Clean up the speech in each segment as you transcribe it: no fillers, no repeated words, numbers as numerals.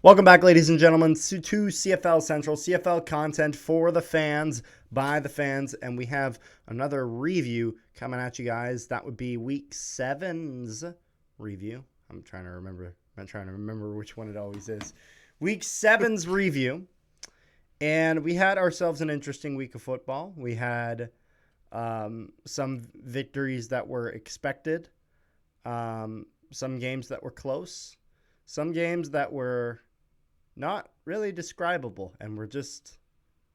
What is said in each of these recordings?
Welcome back, ladies and gentlemen, to CFL Central, CFL content for the fans, by the fans, and we have another review coming at you guys. That would be Week 7's review. I'm trying to remember which one it always is. Week 7's review, and we had ourselves an interesting week of football. We had some victories that were expected, some games that were close, some games that were not really describable, and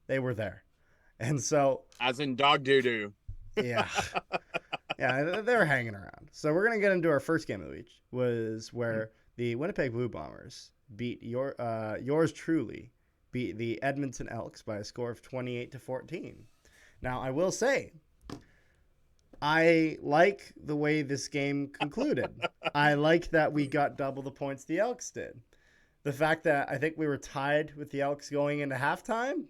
they were there. And so, as in dog doo-doo. yeah, they were hanging around. So we're going to get into our first game of the week, was where the Winnipeg Blue Bombers beat yours truly, beat the Edmonton Elks by a score of 28-14. Now, I will say, I like the way this game concluded. I like that we got double the points the Elks did. The fact that I think we were tied with the Elks going into halftime,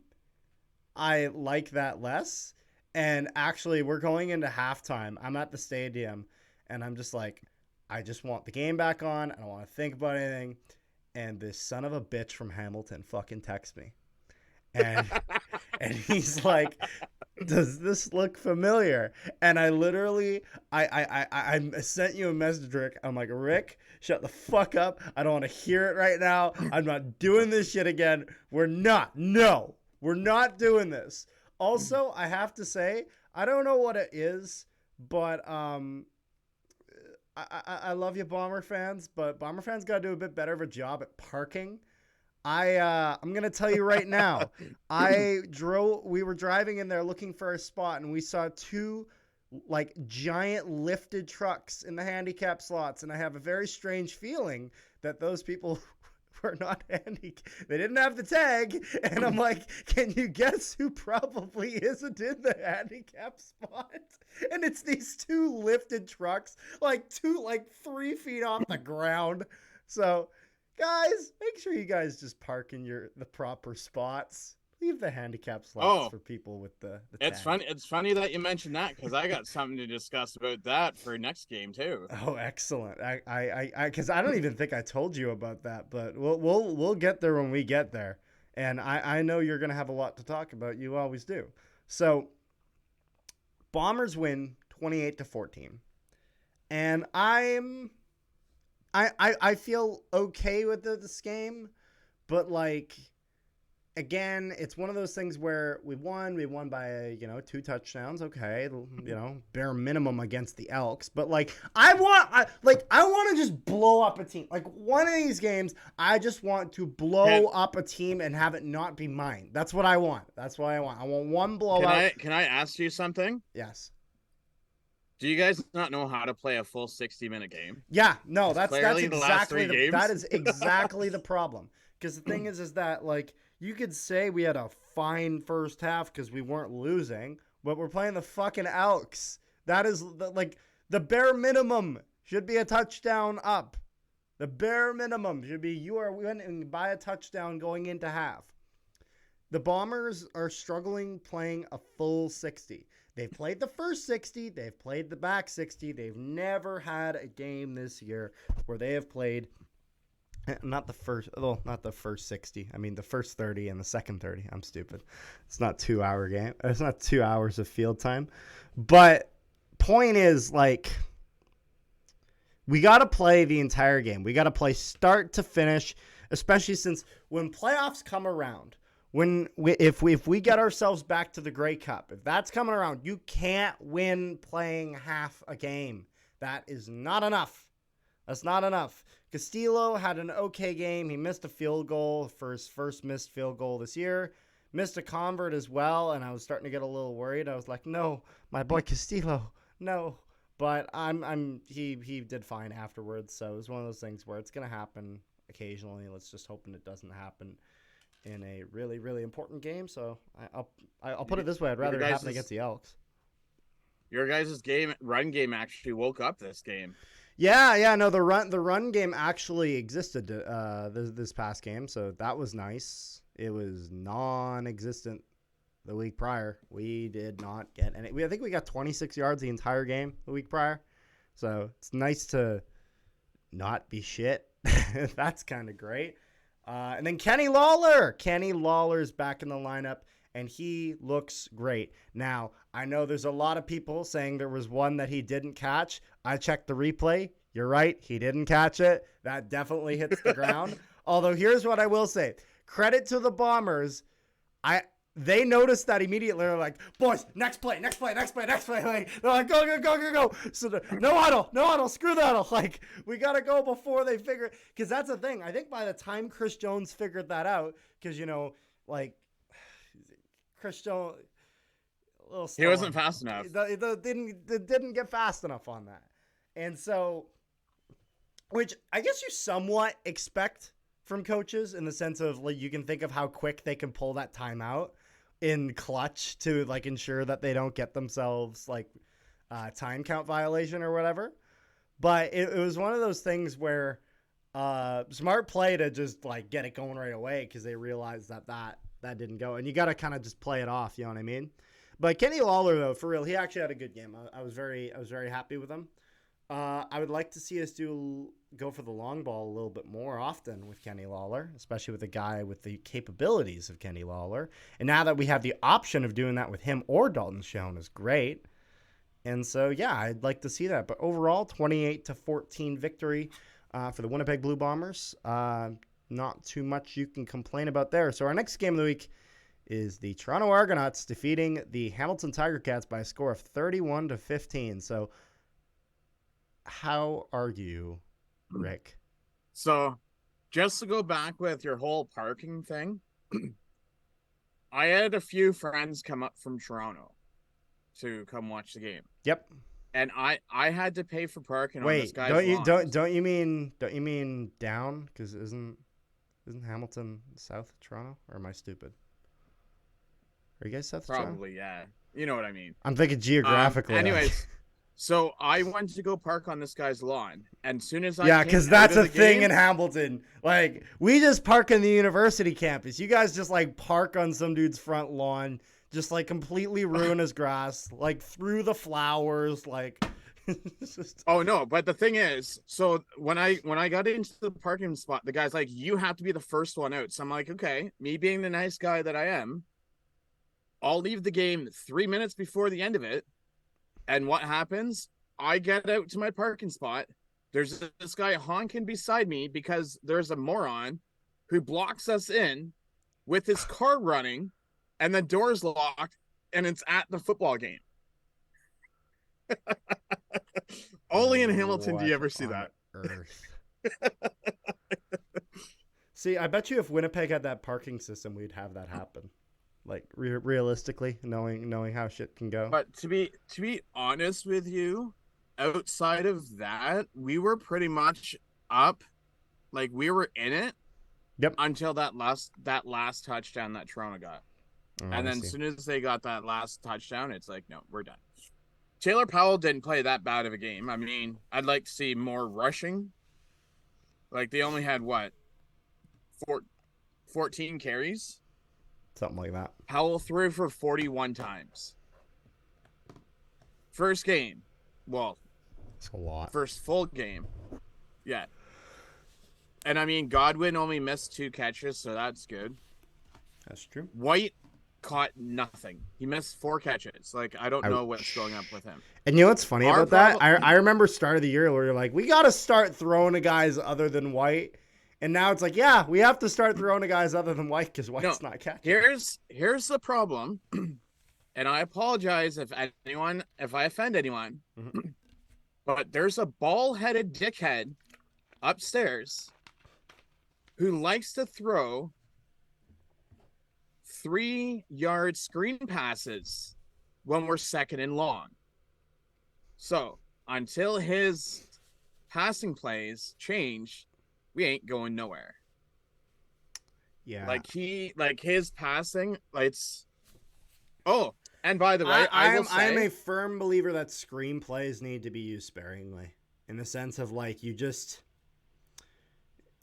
I like that less. And actually, we're going into halftime. I'm at the stadium, and I'm just like, I just want the game back on. I don't want to think about anything. And this son of a bitch from Hamilton fucking texts me. And he's like, does this look familiar? And I literally, I sent you a message, Rick. I'm like, Rick, shut the fuck up. I don't want to hear it right now. I'm not doing this shit again. We're not doing this. Also, I have to say, I don't know what it is, but I love you, Bomber fans, but Bomber fans got to do a bit better of a job at parking. I'm going to tell you right now, we were driving in there looking for a spot, and we saw two like giant lifted trucks in the handicap slots. And I have a very strange feeling that those people were not handicapped. They didn't have the tag. And I'm like, can you guess who probably isn't in the handicap spot? And it's these two lifted trucks, like 3 feet off the ground. So, guys, make sure you guys just park in the proper spots. Leave the handicap slots for people with the it's tag. It's funny that you mentioned that, because I got something to discuss about that for next game too. Oh, excellent! Because I don't even think I told you about that, but we'll get there when we get there. And I know you're gonna have a lot to talk about. You always do. So, Bombers win 28-14, and I feel okay with this game, but like, again, it's one of those things where we won by 2 touchdowns. Okay, bare minimum against the Elks, but like I want to just blow up a team. Like, one of these games, I just want to blow up a team and have it not be mine. That's what I want. That's what I want. I want one blowout. Can I ask you something? Yes. Do you guys not know how to play a full 60-minute game? Yeah, no, that's exactly that is exactly the problem. Because the thing is that, like, you could say we had a fine first half because we weren't losing, but we're playing the fucking Elks. That is the bare minimum should be a touchdown up. The bare minimum should be you are winning by a touchdown going into half. The Bombers are struggling playing a full 60. They've played the first 60. They've played the back 60. They've never had a game this year where they have played not the first 60. I mean, the first 30 and the second 30. I'm stupid. It's not 2-hour game. It's not 2 hours of field time. But point is, like, we got to play the entire game. We got to play start to finish, especially since when playoffs come around, if we get ourselves back to the Grey Cup, if that's coming around, you can't win playing half a game. That is not enough. That's not enough. Castillo had an okay game. He missed a field goal for his first missed field goal this year. Missed a convert as well, and I was starting to get a little worried. I was like, no, my boy Castillo, no. But he did fine afterwards, so it was one of those things where it's going to happen occasionally. Let's just hope it doesn't happen in a really, really important game. So I'll put it this way. I'd rather it happen against the Elks. Your guys' run game actually woke up this game. Yeah, no, the run game actually existed this past game, so that was nice. It was non-existent the week prior. We did not get any. I think we got 26 yards the entire game the week prior, so it's nice to not be shit. That's kind of great. And then Kenny Lawler. Kenny Lawler's back in the lineup, and he looks great. Now, I know there's a lot of people saying there was one that he didn't catch. I checked the replay. You're right. He didn't catch it. That definitely hits the ground. Although, here's what I will say. Credit to the Bombers. They noticed that immediately. They're like, boys, next play. Like, they're like, go. So no huddle, screw the huddle. Like, we got to go before they figure it. Because that's the thing. I think by the time Chris Jones figured that out, because, Chris Jones, a little slow. He wasn't fast enough. It didn't get fast enough on that. And so, which I guess you somewhat expect from coaches in the sense of, like, you can think of how quick they can pull that timeout in clutch to, like, ensure that they don't get themselves, like, time count violation or whatever. But it was one of those things where smart play to just, like, get it going right away because they realized that didn't go. And you got to kind of just play it off, you know what I mean? But Kenny Lawler, though, for real, he actually had a good game. I was very happy with him. I would like to see us go for the long ball a little bit more often with Kenny Lawler, especially with a guy with the capabilities of Kenny Lawler. And now that we have the option of doing that with him or Dalton Schoen is great. And so, yeah, I'd like to see that. But overall, 28-14 victory for the Winnipeg Blue Bombers. Not too much you can complain about there. So our next game of the week is the Toronto Argonauts defeating the Hamilton Tiger Cats by a score of 31-15. So how are you, Rick? So, just to go back with your whole parking thing, I had a few friends come up from Toronto to come watch the game. Yep. And I had to pay for parking on this guy's don't you mean down? Because isn't Hamilton south of Toronto? Or am I stupid? Are you guys south of Toronto? Probably, yeah. You know what I mean. I'm thinking geographically. Anyways. So I went to go park on this guy's lawn, and soon as I yeah, because that's a thing in Hamilton. Like, we just park in the university campus. You guys just, like, park on some dude's front lawn, just, like, completely ruin his grass, like, through the flowers, like. Just... Oh no! But the thing is, so when I got into the parking spot, the guy's like, "You have to be the first one out." So I'm like, "Okay." Me being the nice guy that I am, I'll leave the game 3 minutes before the end of it. And what happens? I get out to my parking spot. There's this guy honking beside me because there's a moron who blocks us in with his car running and the door's locked and it's at the football game. Only in Hamilton do you ever see that. See, I bet you if Winnipeg had that parking system, we'd have that happen. Like, realistically, knowing how shit can go. But to be honest with you, outside of that, we were pretty much up. Like, we were in it. Yep. Until that last touchdown that Toronto got. Oh, and then as soon as they got that last touchdown, it's like, no, we're done. Taylor Powell didn't play that bad of a game. I mean, I'd like to see more rushing. Like, they only had, 14 carries? Something like that. Powell threw for 41 times. First game. Well, it's a lot. First full game. Yeah. And I mean, Godwin only missed 2 catches, so that's good. That's true. White caught nothing. He missed 4 catches. Like, I don't know what's going up with him. And you know what's funny about that? I remember start of the year where you're like, we got to start throwing to guys other than White. And now it's like, yeah, we have to start throwing to guys other than White because White's not catching. Here's the problem, and I apologize if I offend anyone, but there's a ball-headed dickhead upstairs who likes to throw 3-yard screen passes when we're second and long. So until his passing plays change, we ain't going nowhere. Yeah. Like his passing, it's. Oh, and by the way, I'm a firm believer that screenplays need to be used sparingly, in the sense of, like,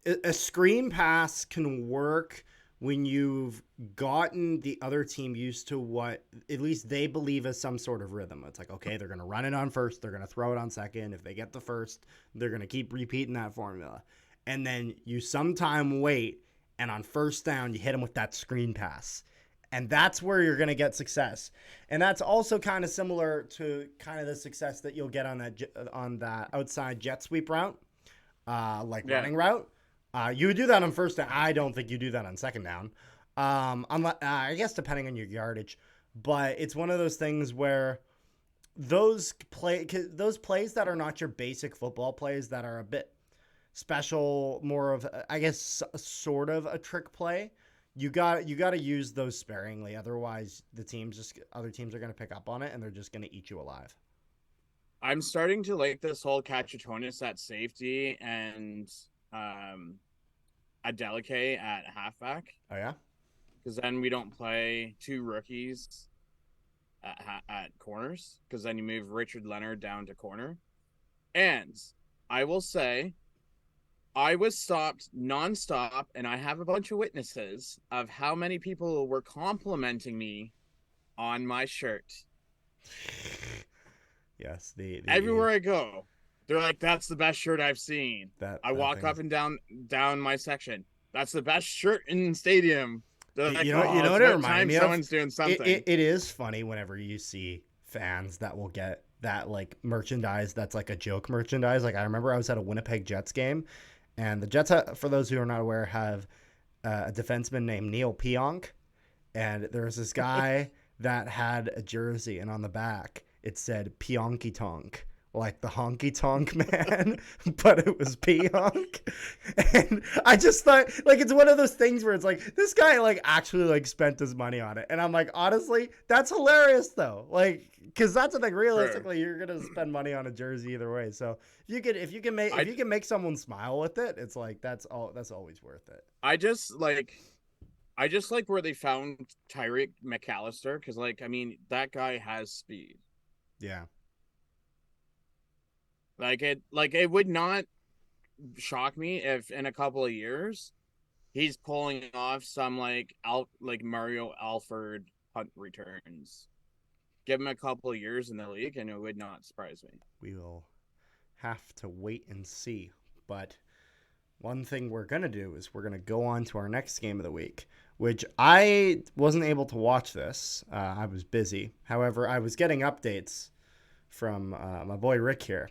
a screen pass can work when you've gotten the other team used to what at least they believe is some sort of rhythm. It's like, okay, they're going to run it on first, they're going to throw it on second. If they get the first, they're going to keep repeating that formula. And then you sometime wait, and on first down, you hit them with that screen pass. And that's where you're going to get success. And that's also kind of similar to kind of the success that you'll get on that outside jet sweep route, running route. You would do that on first down. I don't think you do that on second down. I guess depending on your yardage. But it's one of those things where those plays that are not your basic football plays that are a bit special, more of, I guess, sort of a trick play, you got to use those sparingly. Otherwise, other teams are going to pick up on it and they're just going to eat you alive. I'm starting to like this whole Kachatonus at safety and Adeleke at halfback. Oh yeah, because then we don't play two rookies at corners. Because then you move Richard Leonard down to corner. And I will say, I was stopped nonstop, and I have a bunch of witnesses of how many people were complimenting me on my shirt. Yes, everywhere I go, they're like, "That's the best shirt I've seen." I walk up and down my section. That's the best shirt in the stadium. Like, you know what it reminds me of? Someone's doing something. It is funny whenever you see fans that will get that like merchandise that's like a joke merchandise. Like I remember I was at a Winnipeg Jets game. And the Jets, for those who are not aware, have a defenseman named Neil Pionk. And there was this guy that had a jersey, and on the back, it said Pionky Tonk, like the honky tonk man, but it was Pionk. And I just thought, like, it's one of those things where it's like, this guy, like, actually, like, spent his money on it. And I'm like, honestly, that's hilarious, though. Like, because that's the thing, realistically, you're going to spend money on a jersey either way. So if you can make someone smile with it, it's like, that's always worth it. I just like where they found Tyreek McAllister, because, like, I mean, that guy has speed. Yeah. It would not shock me if in a couple of years he's pulling off some like Mario Alford punt returns. Give him a couple of years in the league, and it would not surprise me. We will have to wait and see. But one thing we're going to do is we're going to go on to our next game of the week, which I wasn't able to watch this. I was busy. However, I was getting updates from my boy Rick here.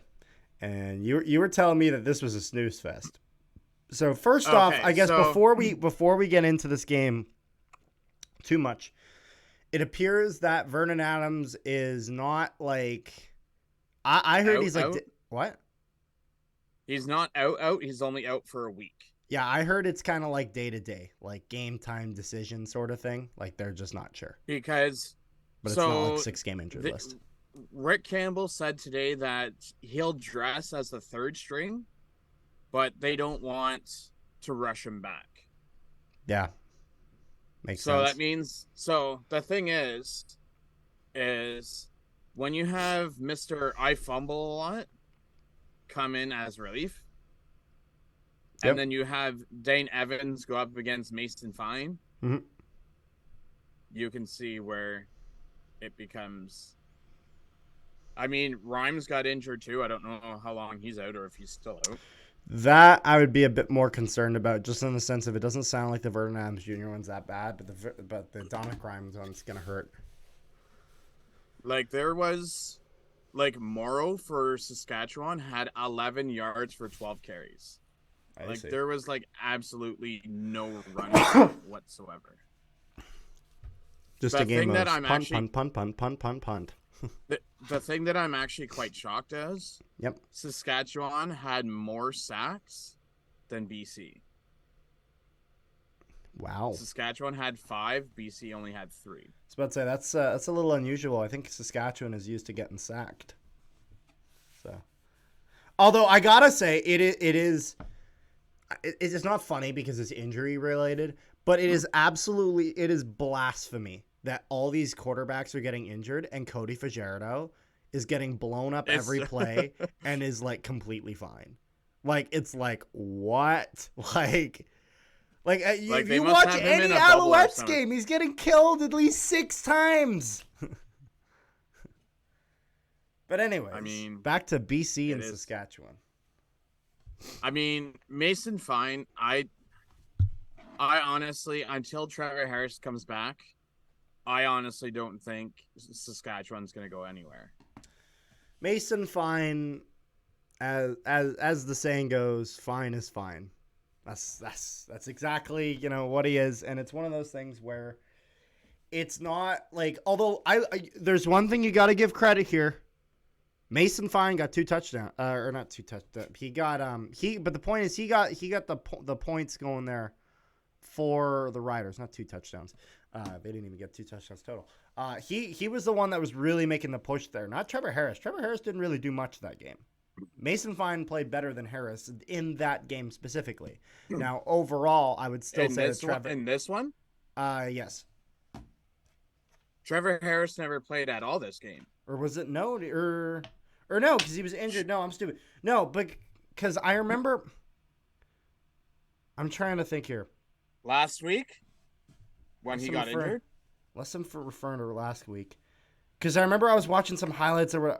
And you were telling me that this was a snooze fest. So first off, I guess before we get into this game too much, it appears that Vernon Adams is not like I heard he's like what? He's not out. He's only out for a week. Yeah, I heard it's kind of like day to day, like game time decision sort of thing. Like they're just not sure. But it's not like 6-game injured list. Rick Campbell said today that he'll dress as the third string, but they don't want to rush him back. Yeah. Makes sense. So that means, the thing is when you have Mr. I Fumble a lot come in as relief, and then you have Dane Evans go up against Mason Fine, you can see where it becomes... I mean, Rhymes got injured too. I don't know how long he's out or if he's still out. That I would be a bit more concerned about, just in the sense of it doesn't sound like the Vernon Adams Jr. one's that bad, but the Dominic Rhymes one's gonna hurt. Like there was, like Morrow for Saskatchewan had 11 yards for 12 carries. I see. There was like absolutely no run whatsoever. Just a game of punt. The thing that I'm actually quite shocked as, Saskatchewan had more sacks than BC. Wow. Saskatchewan had 5, BC only had 3. I was about to say that's a little unusual. I think Saskatchewan is used to getting sacked. So, although I gotta say it is not funny because it's injury related, but it is blasphemy that all these quarterbacks are getting injured and Cody Fajardo is getting blown up every play and is like completely fine. Like, it's like, what? Like you watch any Alouettes game, he's getting killed at least 6 times. But anyways, I mean, back to BC and Saskatchewan. I mean, Mason Fine, I honestly, until Trevor Harris comes back, I honestly don't think Saskatchewan's going to go anywhere. Mason Fine, as the saying goes, fine is fine. That's exactly what he is, and it's one of those things where it's not like. Although there's one thing you got to give credit here. Mason Fine got 2 touchdowns, or not 2 touchdowns. He got But the point is he got the points going there for the Riders, not 2 touchdowns. They didn't even get 2 touchdowns total. He was the one that was really making the push there, not Trevor Harris. Trevor Harris didn't really do much that game. Mason Fine played better than Harris in that game specifically. Now, overall, I would still say that Trevor... In this one? Yes. Trevor Harris never played at all this game. Or was it no? Or no, because he was injured. No, I'm stupid. No, but because I remember... I'm trying to think here. Last week? When he got injured? Less than for referring to last week. Because I remember I was watching some highlights or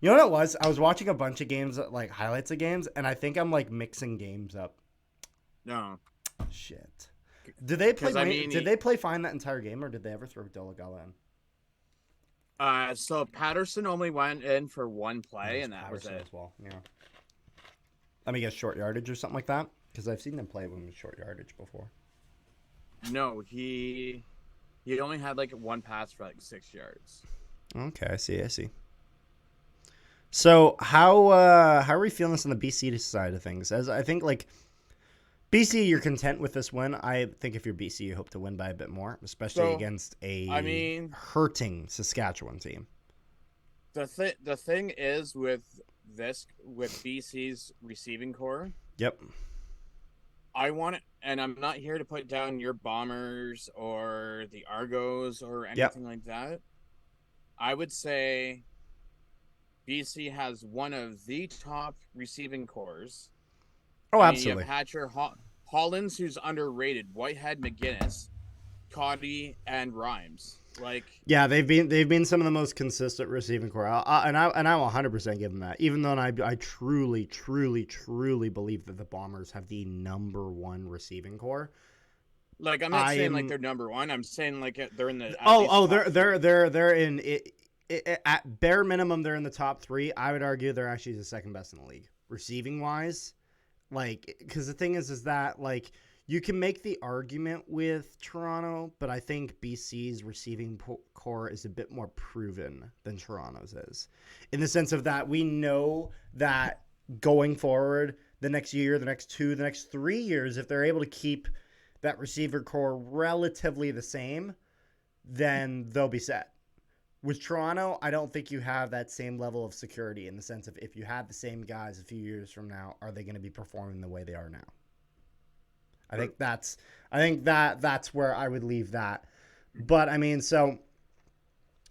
you know what it was? I was watching a bunch of games, like highlights of games, and I think I'm like mixing games up. No. Shit. Did they play? Did they play fine that entire game, or did they ever throw Delagala in? So Patterson only went in for one play, and that was it. As well. Yeah. Let me guess, short yardage or something like that, because I've seen them play with short yardage before. No, he only had like one pass for like 6 yards. Okay, I see. So how are we feeling this on the BC side of things? As I think like BC, you're content with this win. I think if you're BC, you hope to win by a bit more, especially against a hurting Saskatchewan team. The thing is with BC's receiving core. Yep. I want it, and I'm not here to put down your Bombers or the Argos or anything like that. I would say BC has one of the top receiving cores. Oh, absolutely. You have Hatcher, Hollins, who's underrated, Whitehead, McGinnis, Cotty, and Rhymes. They've been some of the most consistent receiving core, and I will 100% give them that. Even though I truly believe that the Bombers have the number 1 receiving core. Like I'm not saying like they're number 1. I'm saying like they're in the. They're in it. At bare minimum, they're in the top 3. I would argue they're actually the second best in the league, receiving wise. Like, because the thing is that like you can make the argument with Toronto, but I think BC's receiving core is a bit more proven than Toronto's is, in the sense of that we know that going forward, the next year, the next 2, the next 3 years, if they're able to keep that receiver core relatively the same, then they'll be set. With Toronto, I don't think you have that same level of security, in the sense of if you had the same guys a few years from now, are they going to be performing the way they are now? I think that's where I would leave that. But I mean, so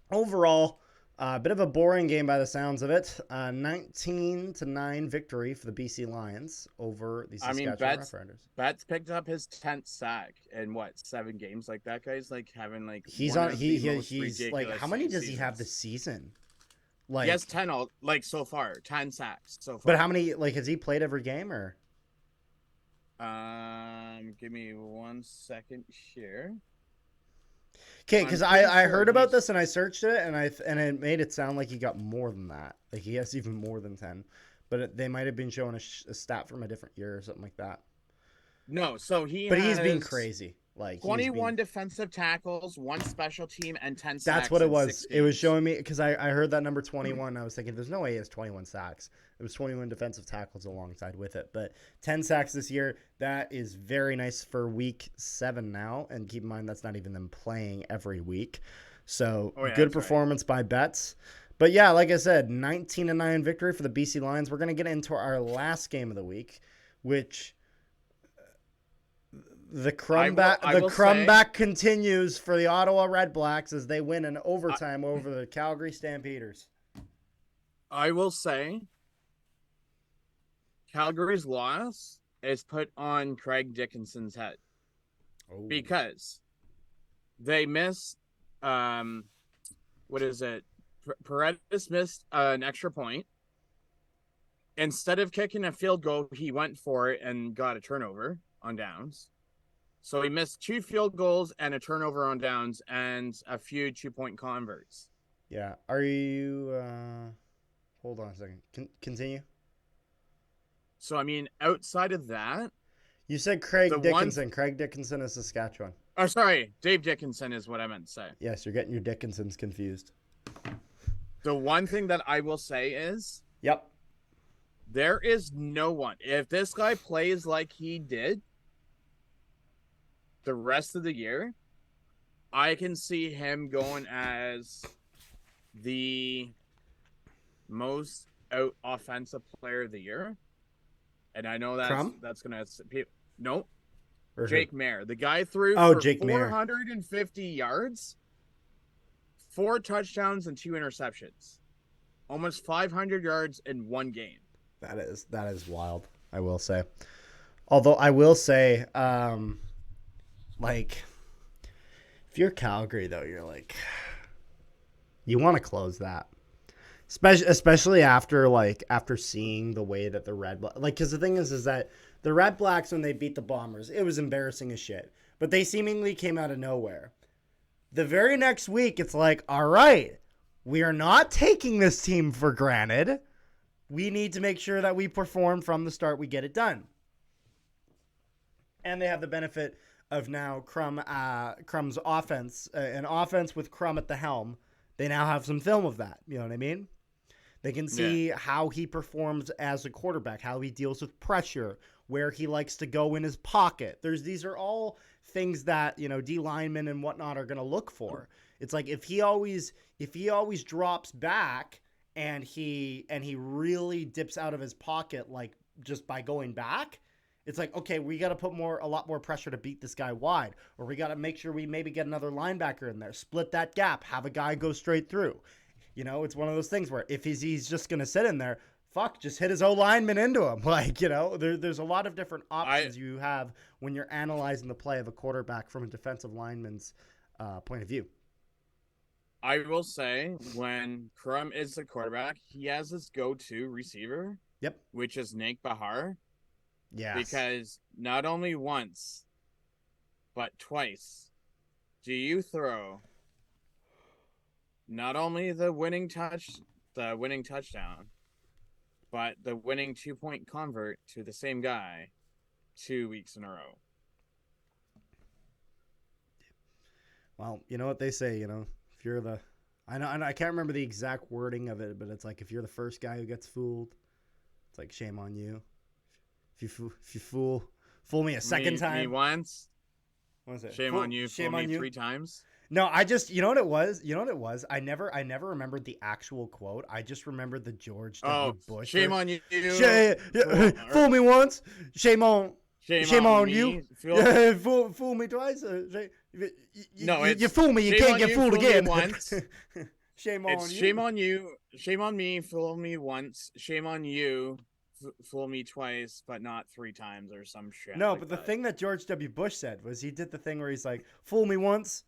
overall, a bit of a boring game by the sounds of it. 19-9 victory for the BC Lions over the Saskatchewan Roughriders. Betts picked up his 10th sack in 7 games. Like that guy's like having like he's like, how many does he have this season? Like, he has 10 so far, 10 sacks so far. But how many, like, has he played every game or? Give me 1 second here. Okay, because I heard about this and I searched it and it made it sound like he got more than that. Like he has even more than 10, but they might have been showing a stat from a different year or something like that. No, so But he's been crazy. Like 21 defensive tackles, 1 special team, and 10 sacks. That's what it was. It was showing me because I heard that number 21. I was thinking, there's no way he has 21 sacks. It was 21 defensive tackles alongside with it. But 10 sacks this year, that is very nice for week 7 now. And keep in mind, that's not even them playing every week. So good performance by Betts. But yeah, like I said, 19-9 victory for the BC Lions. We're going to get into our last game of the week, which the comeback continues for the Ottawa Red Blacks as they win in overtime over the Calgary Stampeders. I will say Calgary's loss is put on Craig Dickinson's head because they missed Paredes missed an extra point. Instead of kicking a field goal, he went for it and got a turnover on downs. So he missed 2 field goals and a turnover on downs and a few 2-point converts. Yeah. Are you? Hold on a second. Continue. So I mean, outside of that, You said the Craig one. Dickinson. Craig Dickinson is Saskatchewan. Oh, sorry, Dave Dickinson is what I meant to say. Yes, you're getting your Dickinsons confused. The one thing that I will say is, Yep. there is no one. If this guy plays like he did the rest of the year, I can see him going as the most out offensive player of the year. And I know Crum? that's gonna no, Or Jake who? Mayer. The guy threw Oh, for Jake Mayer. 450 yards, 4 touchdowns, and 2 interceptions. Almost 500 yards in one game. That is wild, I will say. Although I will say, like, if you're Calgary, though, you're like, you want to close that. Especially after seeing the way that the because the thing is that the Red Blacks, when they beat the Bombers, it was embarrassing as shit. But they seemingly came out of nowhere. The very next week, it's like, all right, we are not taking this team for granted. We need to make sure that we perform from the start. We get it done. And they have the benefit of now Crum's offense, an offense with Crum at the helm. They now have some film of that. You know what I mean? They can see how he performs as a quarterback, how he deals with pressure, where he likes to go in his pocket. These are all things that, D linemen and whatnot are going to look for. It's like if he always drops back and he really dips out of his pocket, like just by going back, it's like, okay, we got to put a lot more pressure to beat this guy wide, or we got to make sure we maybe get another linebacker in there, split that gap, have a guy go straight through. It's one of those things where if he's just going to sit in there, just hit his O-lineman into him. There's a lot of different options you have when you're analyzing the play of a quarterback from a defensive lineman's point of view. I will say, when Crum is the quarterback, he has his go-to receiver. Yep. Which is Nate Bahar. Yes. Because not only once, but twice, do you throw not only the winning touchdown, but the winning 2-point convert to the same guy 2 weeks in a row. Well, you know what they say, if you're I can't remember the exact wording of it, but it's like if you're the first guy who gets fooled, it's like shame on you. If you fool me a second time. Me once. What is it? Shame on you. Shame on you 3 times. No, I just, you know what it was? I never remembered the actual quote. I just remembered the George W. Bush. Shame on you. Fool me once. Shame on you. Fool me twice. You fool me. You can't get fooled again. Once. Shame on you. Shame on you. Shame on me. Fool me once. Shame on you. Fool me twice, but not 3 times or some shit. No, but the thing that George W. Bush said was he did the thing where he's like, fool me once.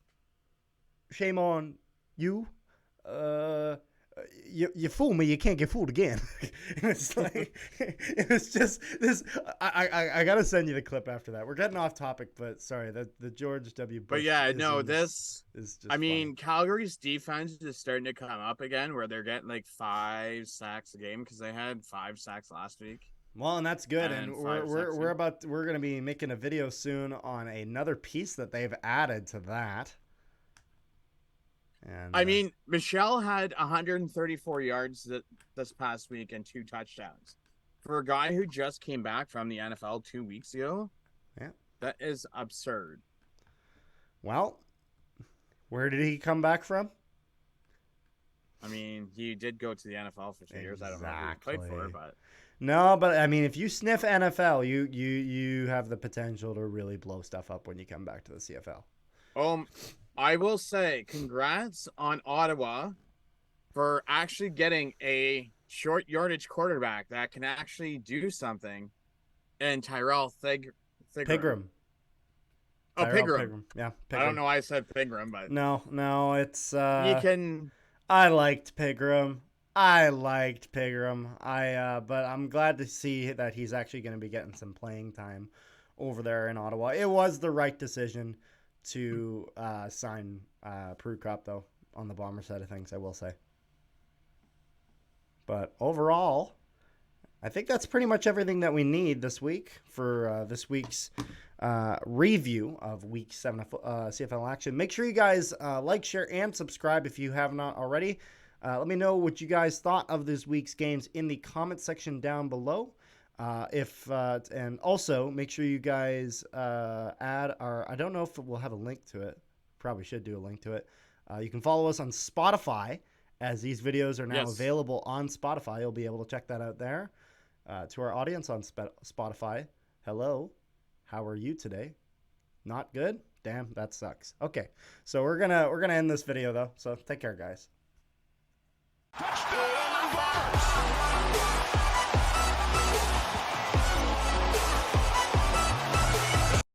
Shame on you. You fool me, you can't get fooled again. It's like, it's just this. I gotta send you the clip after that. We're getting off topic, but sorry, the George W. Bush. But yeah, no, this is just. I mean, Calgary's defense is starting to come up again, where they're getting like 5 sacks a game because they had 5 sacks last week. Well, and that's good, and we're gonna be making a video soon on another piece that they've added to that. And, I mean, Michelle had 134 yards this past week and 2 touchdowns. For a guy who just came back from the NFL 2 weeks ago, yeah, that is absurd. Well, where did he come back from? I mean, he did go to the NFL for 2 years. I don't know who he played for, but... No, but I mean, if you sniff NFL, you have the potential to really blow stuff up when you come back to the CFL. I will say congrats on Ottawa for actually getting a short yardage quarterback that can actually do something, and Tyrell Pigram. Oh, Pigram. Yeah, Pigram. I don't know why I said Pigram, but no, it's you can. I liked Pigram. But I'm glad to see that he's actually going to be getting some playing time over there in Ottawa. It was the right decision to sign Prukop, though, on the Bomber side of things, I will say. But overall, I think that's pretty much everything that we need this week for this week's review of Week 7 of CFL action. Make sure you guys like, share, and subscribe if you have not already. Let me know what you guys thought of this week's games in the comment section down below. And also make sure you guys add our, I don't know if we'll have a link to it. Probably should do a link to it. You can follow us on Spotify, as these videos are now available on Spotify. You'll be able to check that out there. To our audience on Spotify, hello, how are you today? Not good? Damn, that sucks. Okay, so we're gonna end this video though. So take care, guys. Touchdown!